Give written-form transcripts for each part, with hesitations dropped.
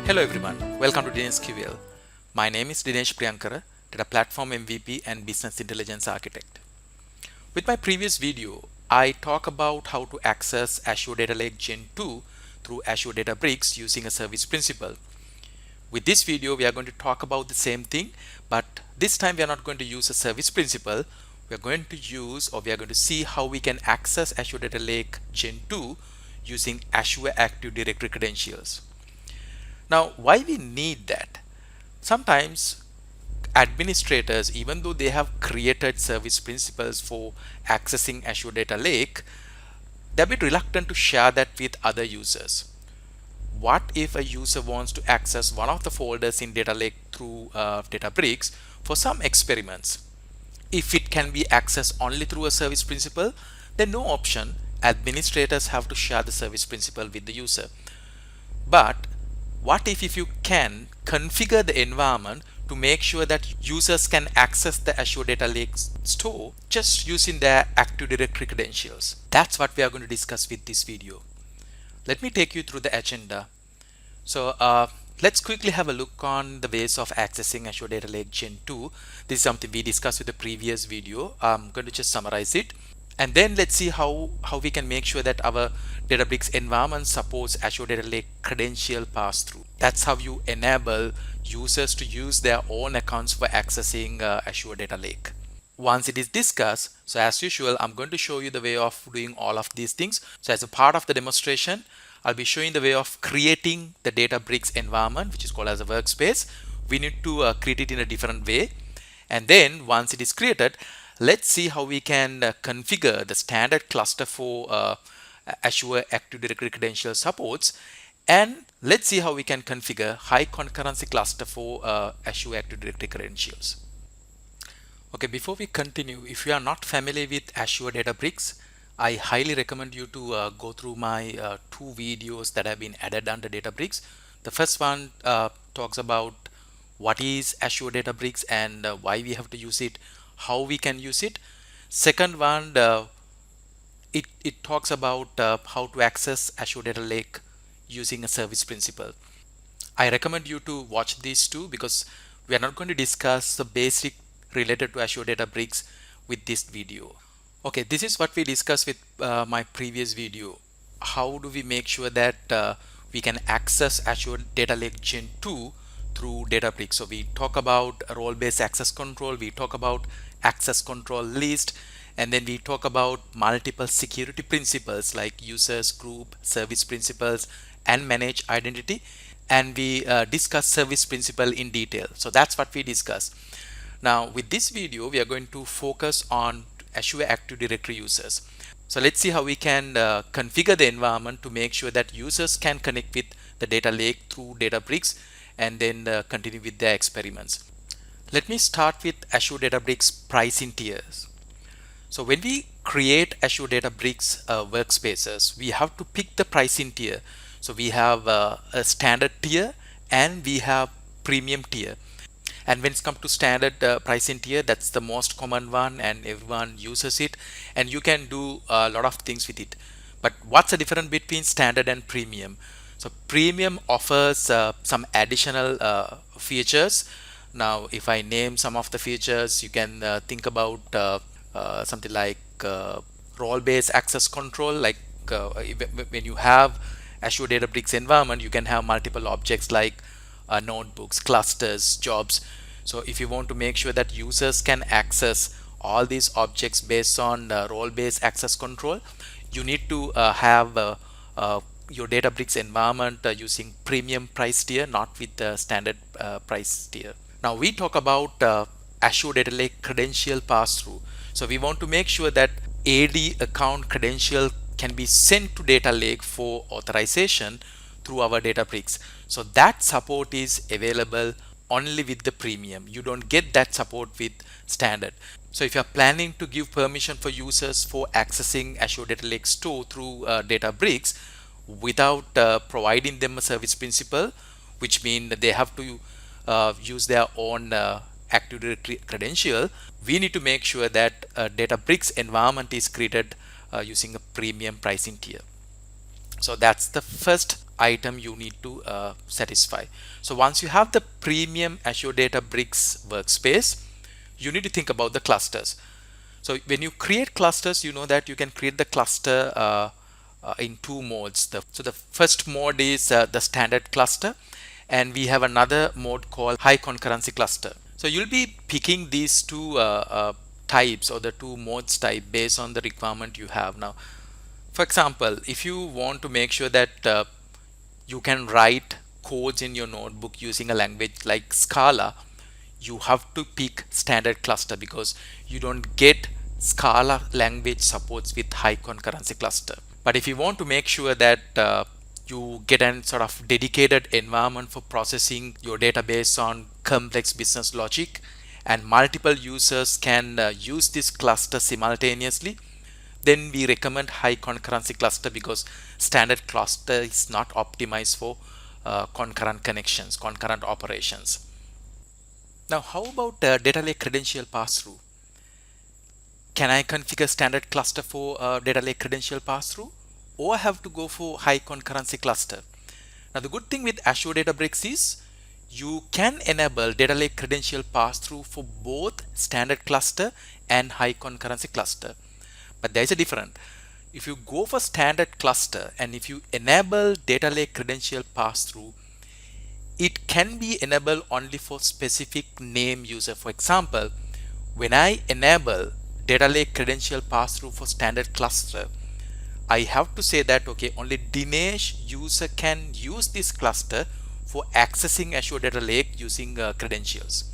Hello everyone, welcome to Dinesh QL. My name is Dinesh Priyankara, Data Platform MVP and Business Intelligence Architect. With my previous video, I talk about how to access Azure Data Lake Gen 2 through Azure Databricks using a service principal. With this video, we are going to talk about the same thing, but this time we are not going to use a service principal. We are going to see how we can access Azure Data Lake Gen 2 using Azure Active Directory Credentials. Now, why we need that? Sometimes administrators, even though they have created service principals for accessing Azure Data Lake, they're a bit reluctant to share that with other users. What if a user wants to access one of the folders in Data Lake through Databricks for some experiments? If it can be accessed only through a service principal, then no option. Administrators have to share the service principal with the user. But what if you can configure the environment to make sure that users can access the Azure Data Lake store just using their Active Directory credentials? That's what we are going to discuss with this video. Let me take you through the agenda. So let's quickly have a look on the ways of accessing Azure Data Lake Gen 2. This is something we discussed with the previous video. I'm going to just summarize it. And then let's see how we can make sure that our Databricks environment supports Azure Data Lake Credential Passthrough. That's how you enable users to use their own accounts for accessing Azure Data Lake. Once it is discussed, so as usual, I'm going to show you the way of doing all of these things. So as a part of the demonstration, I'll be showing the way of creating the Databricks environment, which is called as a workspace. We need to create it in a different way. And then once it is created, let's see how we can configure the standard cluster for Azure Active Directory Credential supports, and let's see how we can configure high concurrency cluster for Azure Active Directory Credentials. Okay, before we continue, if you are not familiar with Azure Databricks, I highly recommend you to go through my two videos that have been added under Databricks. The first one talks about what is Azure Databricks and why we have to use it, how we can use it. Second one, it talks about how to access Azure Data Lake using a service principal. I recommend you to watch these two because we are not going to discuss the basic related to Azure Databricks with this video. Okay, this is what we discussed with my previous video. How do we make sure that we can access Azure Data Lake Gen 2 through Databricks? So we talk about role-based access control, we talk about access control list, and then we talk about multiple security principles like users, group, service principles, and manage identity. And we discuss service principle in detail. So that's what we discuss. Now with this video, we are going to focus on Azure Active Directory users. So let's see how we can configure the environment to make sure that users can connect with the data lake through Databricks and then continue with their experiments. Let me start with Azure Databricks pricing tiers. So when we create Azure Databricks workspaces, we have to pick the pricing tier. So we have a standard tier and we have premium tier. And when it comes to standard pricing tier, that's the most common one and everyone uses it, and you can do a lot of things with it. But what's the difference between standard and premium? So premium offers some additional features. Now if I name some of the features, you can think about something like role-based access control. Like when you have Azure Databricks environment, you can have multiple objects like notebooks, clusters, jobs. So if you want to make sure that users can access all these objects based on role-based access control, you need to have your Databricks environment using premium price tier, not with the standard price tier. Now we talk about Azure Data Lake Credential Passthrough. So we want to make sure that AD account credential can be sent to Data Lake for authorization through our Databricks. So that support is available only with the premium. You don't get that support with standard. So if you're planning to give permission for users for accessing Azure Data Lake Store through Databricks without providing them a service principal, which means that they have to use their own Active Directory credential, we need to make sure that Databricks environment is created using a premium pricing tier. So that's the first item you need to satisfy. So once you have the premium Azure Databricks workspace, you need to think about the clusters. So when you create clusters, you know that you can create the cluster in two modes. So the first mode is the standard cluster, and we have another mode called high concurrency cluster. So you'll be picking these two types, or the two modes type, based on the requirement you have. Now, for example, if you want to make sure that you can write codes in your notebook using a language like Scala, you have to pick standard cluster, because you don't get Scala language supports with high concurrency cluster. But if you want to make sure that you get a sort of dedicated environment for processing your database on complex business logic, and multiple users can use this cluster simultaneously, then we recommend high concurrency cluster, because standard cluster is not optimized for concurrent connections, concurrent operations. Now, how about data lake credential pass-through? Can I configure standard cluster for data lake credential pass-through, or I have to go for high concurrency cluster? Now, the good thing with Azure Databricks is you can enable data lake credential pass-through for both standard cluster and high concurrency cluster. But there is a difference. If you go for standard cluster and if you enable data lake credential pass-through, it can be enabled only for specific name user. For example, when I enable data lake credential pass-through for standard cluster, I have to say that okay, only Dinesh user can use this cluster for accessing Azure Data Lake using credentials,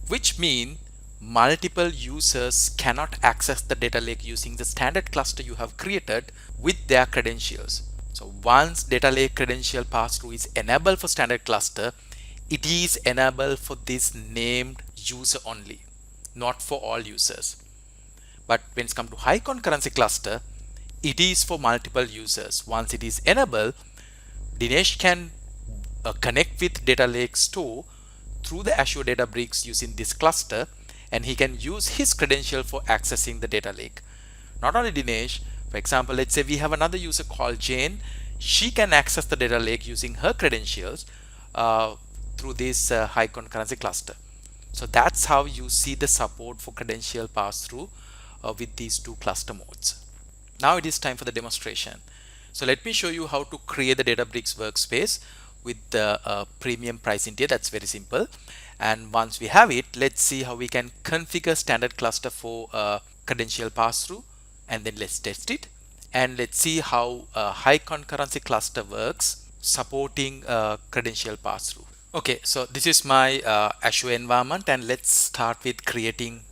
which mean multiple users cannot access the data lake using the standard cluster you have created with their credentials. So once data lake credential pass-through is enabled for standard cluster, it is enabled for this named user only, not for all users. But when it's come to high concurrency cluster, it is for multiple users. Once it is enabled, Dinesh can connect with data lake store through the Azure Databricks using this cluster, and he can use his credential for accessing the data lake. Not only Dinesh, for example, let's say we have another user called Jane. She can access the data lake using her credentials through this high concurrency cluster. So that's how you see the support for credential pass-through with these two cluster modes. Now it is time for the demonstration. So let me show you how to create the Databricks workspace with the premium pricing tier. That's very simple. And once we have it, let's see how we can configure standard cluster for credential pass-through, and then let's test it. And let's see how high concurrency cluster works supporting credential pass-through. Okay, so this is my Azure environment, and let's start with creating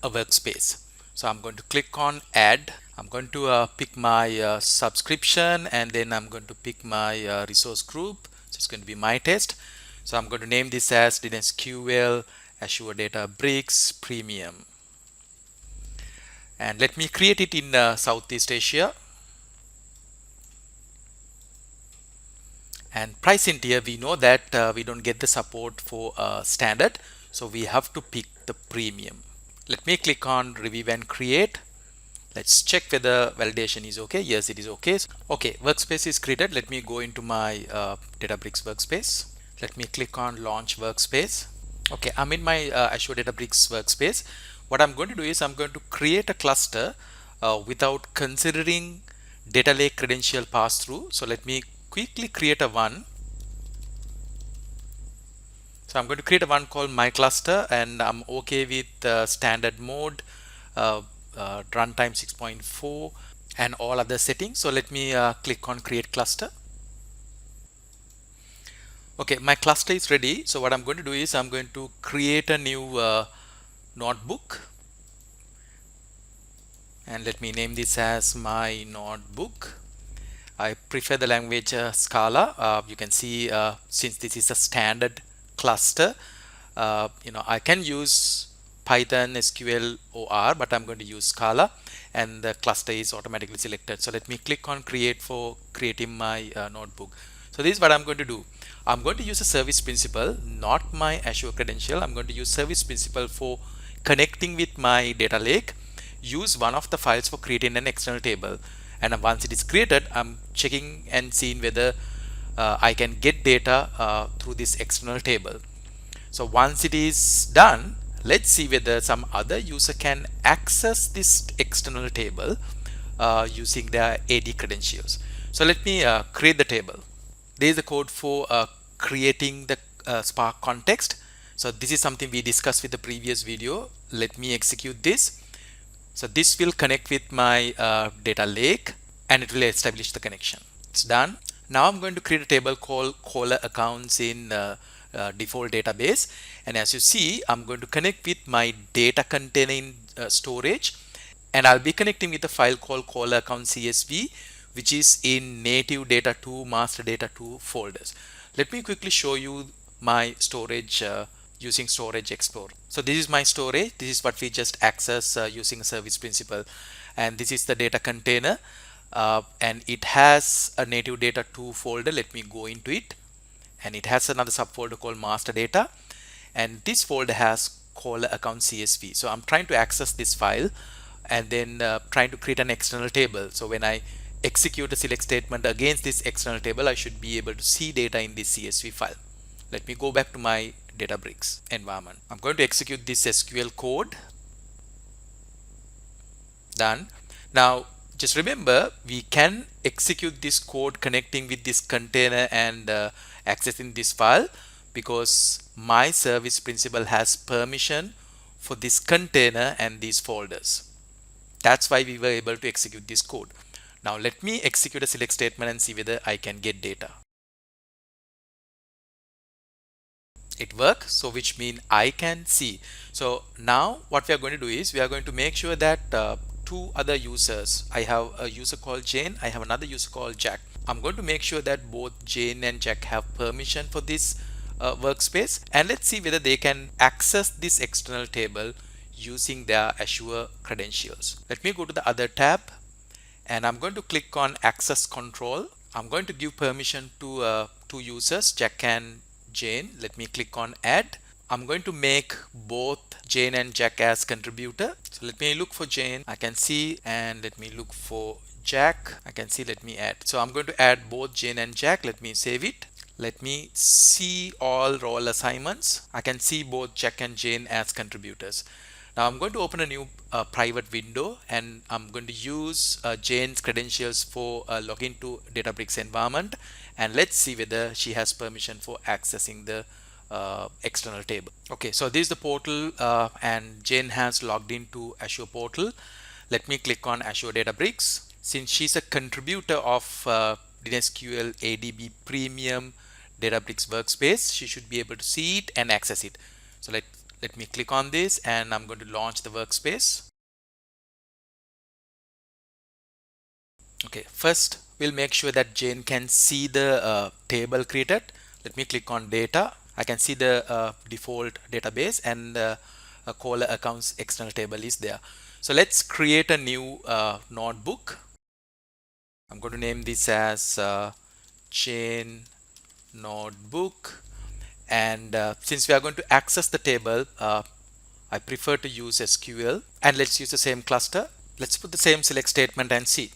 a workspace. So I'm going to click on add. I'm going to pick my subscription, and then I'm going to pick my resource group. So it's going to be my test. So I'm going to name this as DNSQL Azure Databricks Premium. And let me create it in Southeast Asia. And pricing tier, we know that we don't get the support for standard, so we have to pick the premium. Let me click on review and create. Let's check whether validation is okay. Yes, it is okay. Okay, workspace is created. Let me go into my Databricks workspace. Let me click on launch workspace. Okay, I'm in my Azure Databricks workspace. What I'm going to do is I'm going to create a cluster without considering data lake credential pass-through. So let me quickly create a one. So I'm going to create a one called my cluster, and I'm okay with standard mode, runtime 6.4, and all other settings. So let me click on create cluster. Okay, my cluster is ready. So what I'm going to do is I'm going to create a new notebook, and let me name this as my notebook. I prefer the language Scala. You can see since this is a standard cluster, I can use Python, SQL, OR, but I'm going to use Scala, and the cluster is automatically selected. So let me click on create for creating my notebook. So this is what I'm going to do. I'm going to use a service principal, not my Azure credential. I'm going to use service principal for connecting with my data lake, use one of the files for creating an external table, and once it is created, I'm checking and seeing whether I can get data through this external table. So once it is done, let's see whether some other user can access this external table using their AD credentials. So let me create the table. There is the code for creating the Spark context. So this is something we discussed with the previous video. Let me execute this. So this will connect with my data lake and it will establish the connection. It's done. Now I'm going to create a table called caller accounts in default database. And as you see, I'm going to connect with my data container in storage. And I'll be connecting with a file called caller account CSV, which is in native data 2, master data 2 folders. Let me quickly show you my storage using Storage Explorer. So this is my storage. This is what we just access using a service principal, and this is the data container, and it has a native data 2 folder. Let me go into it, and it has another subfolder called master data, and this folder has caller account CSV. So I'm trying to access this file and then trying to create an external table. So when I execute a select statement against this external table, I should be able to see data in this CSV file. Let me go back to my Databricks environment. I'm going to execute this SQL code. Done. Now just remember, we can execute this code connecting with this container and accessing this file because my service principal has permission for this container and these folders. That's why we were able to execute this code. Now let me execute a select statement and see whether I can get data. It works, so which means I can see. So now what we are going to do is we are going to make sure that two other users, I have a user called Jane, I have another user called Jack. I'm going to make sure that both Jane and Jack have permission for this workspace, and let's see whether they can access this external table using their Azure credentials. Let me go to the other tab and I'm going to click on access control. I'm going to give permission to two users, Jack and Jane. Let me click on add. I'm going to make both Jane and Jack as contributor. So let me look for Jane, I can see, and let me look for Jack, I can see. Let me add. So I'm going to add both Jane and Jack. Let me save it. Let me see all role assignments. I can see both Jack and Jane as contributors. Now I'm going to open a new private window and I'm going to use Jane's credentials for login to Databricks environment, and let's see whether she has permission for accessing the external table. Okay, so this is the portal and Jane has logged into Azure portal. Let me click on Azure Databricks. Since she's a contributor of DNSQL ADB Premium Databricks workspace, she should be able to see it and access it. So let me click on this and I'm going to launch the workspace. Okay, first we'll make sure that Jane can see the table created. Let me click on data. I can see the default database and a caller accounts external table is there. So let's create a new notebook. I'm going to name this as Jane notebook, and since we are going to access the table, I prefer to use SQL, and let's use the same cluster. Let's put the same select statement and see.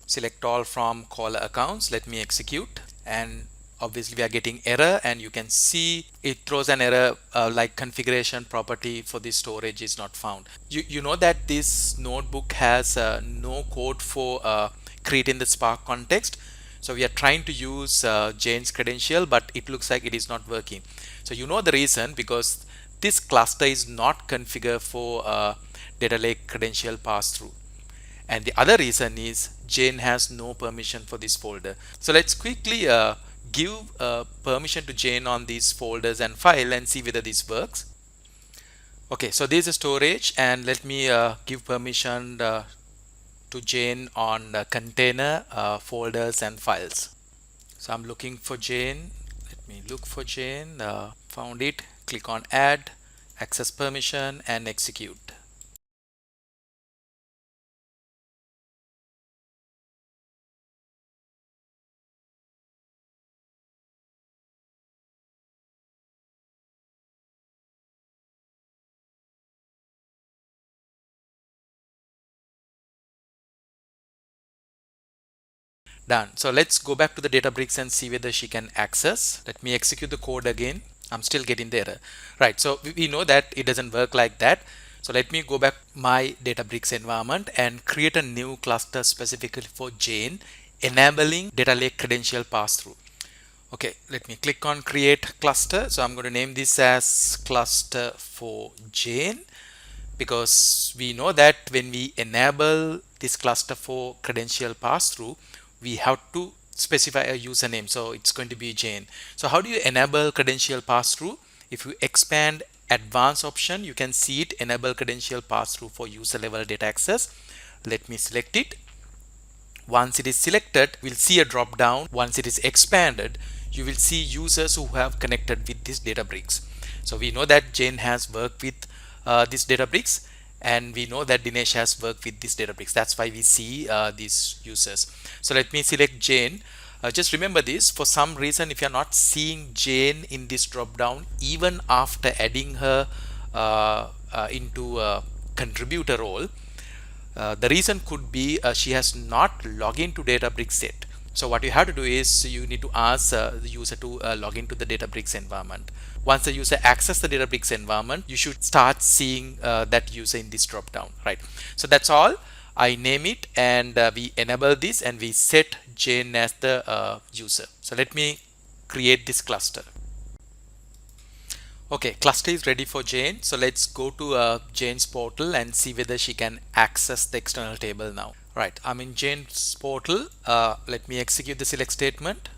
Select all from caller accounts. Let me execute, and obviously we are getting error, and you can see it throws an error like configuration property for this storage is not found. You know that this notebook has no code for creating the Spark context. So we are trying to use Jane's credential, but it looks like it is not working. So you know the reason, because this cluster is not configured for Data Lake credential pass-through. And the other reason is Jane has no permission for this folder. So let's quickly give permission to Jane on these folders and file and see whether this works. Okay, so this is storage, and let me give permission to Jane on container, folders and files. So I'm looking for Jane. Let me look for Jane. Found it. Click on add, access permission, and execute. Done. So let's go back to the Databricks and see whether she can access. Let me execute the code again. I'm still getting the error. Right. So we know that it doesn't work like that. So let me go back my Databricks environment and create a new cluster specifically for Jane, enabling Data Lake Credential pass-through. Okay, let me click on create cluster. So I'm going to name this as cluster for Jane, because we know that when we enable this cluster for credential pass-through, we have to specify a username. So it's going to be Jane. So how do you enable credential pass-through? If you expand advanced option, you can see it, enable credential pass-through for user level data access. Let me select it. Once it is selected, we'll see a drop down. Once it is expanded, you will see users who have connected with this Databricks. So we know that Jane has worked with this Databricks, and we know that Dinesh has worked with this Databricks. That's why we see these users. So let me select Jane. Just remember this, for some reason, if you're not seeing Jane in this drop down, even after adding her into a contributor role, the reason could be she has not logged into Databricks yet. So what you have to do is you need to ask the user to log into the Databricks environment. Once the user accesses the Databricks environment, you should start seeing that user in this drop down, right? So that's all. I name it, and we enable this, and we set Jane as the user. So let me create this cluster. Okay, cluster is ready for Jane. So let's go to Jane's portal and see whether she can access the external table now. Right, I'm in Jane's portal. Let me execute the select statement.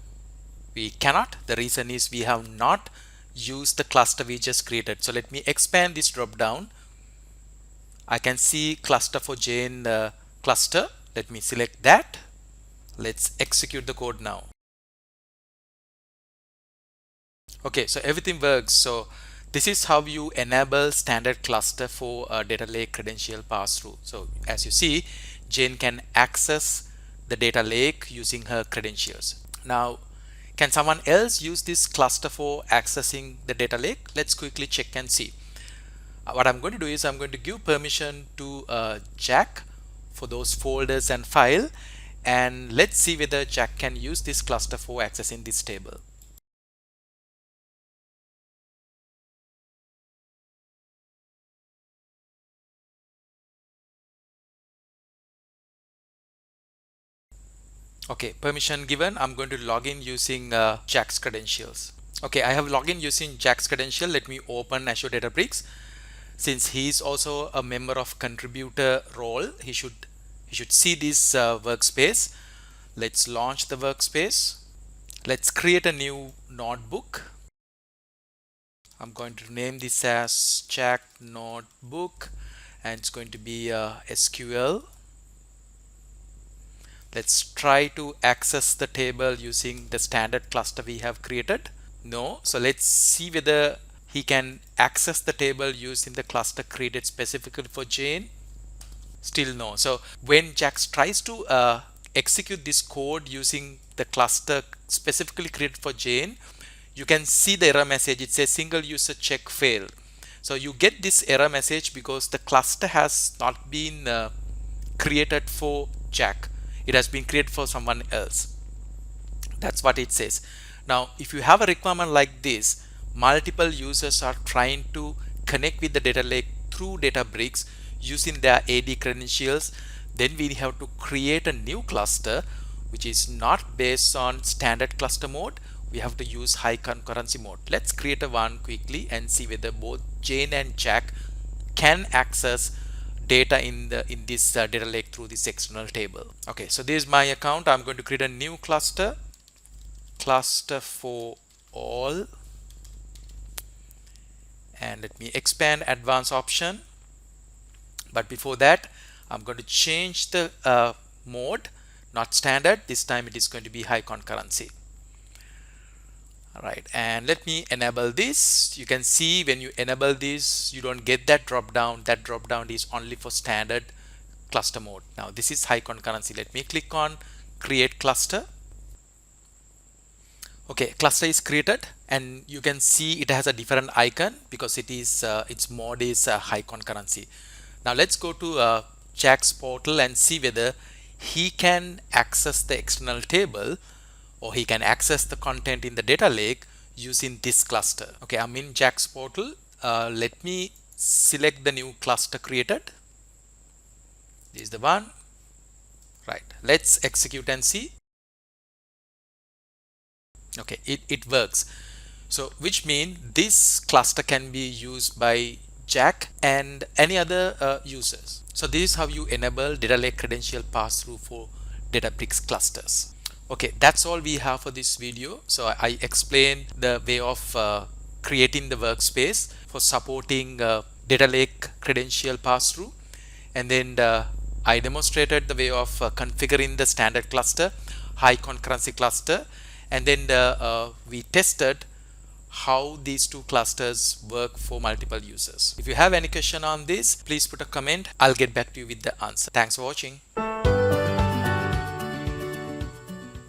We cannot. The reason is we have not used the cluster we just created. So let me expand this drop down. I can see cluster for Jane cluster. Let me select that. Let's execute the code now. Okay, so everything works. So this is how you enable standard cluster for Data Lake Credential pass-through. So as you see, Jane can access the data lake using her credentials. Now, can someone else use this cluster for accessing the data lake? Let's quickly check and see. What I'm going to do is I'm going to give permission to Jack for those folders and file, and let's see whether Jack can use this cluster for accessing this table. Okay, permission given. I'm going to log in using Jack's credentials. Okay, I have logged in using Jack's credential. Let me open Azure Databricks. Since he's also a member of contributor role, he should see this workspace. Let's launch the workspace. Let's create a new notebook. I'm going to name this as Jack Notebook, and it's going to be SQL. Let's try to access the table using the standard cluster we have created. No. So let's see whether he can access the table using the cluster created specifically for Jane. Still no. So when Jack tries to execute this code using the cluster specifically created for Jane, you can see the error message. It says single user check failed. So you get this error message because the cluster has not been created for Jack. It has been created for someone else. That's what it says. Now, if you have a requirement like this, multiple users are trying to connect with the data lake through Databricks using their AD credentials, then we have to create a new cluster which is not based on standard cluster mode. We have to use high concurrency mode. Let's create a one quickly and see whether both Jane and Jack can access data in this data lake through this external table. Okay, so this is my account. I'm going to create a new cluster for all, and let me expand advanced option. But before that, I'm going to change the mode, not standard. This time it is going to be high concurrency. All right, and let me enable this. You can see when you enable this, you don't get that drop down. That drop down is only for standard cluster mode. Now this is high concurrency. Let me click on create cluster. Okay, cluster is created, and you can see it has a different icon because it is its mode is high concurrency. Now let's go to Jack's portal and see whether he can access the external table, or he can access the content in the data lake using this cluster. Okay, I'm in Jack's portal. Let me select the new cluster created. This is the one. Right, let's execute and see. Okay, it works. So which means this cluster can be used by Jack and any other users. So this is how you enable Data Lake Credential pass-through for Databricks clusters. Okay, that's all we have for this video. So I explained the way of creating the workspace for supporting Data Lake Credential pass-through, and then I demonstrated the way of configuring the standard cluster, high concurrency cluster, and then we tested how these two clusters work for multiple users. If you have any question on this, please put a comment. I'll get back to you with the answer. Thanks for watching.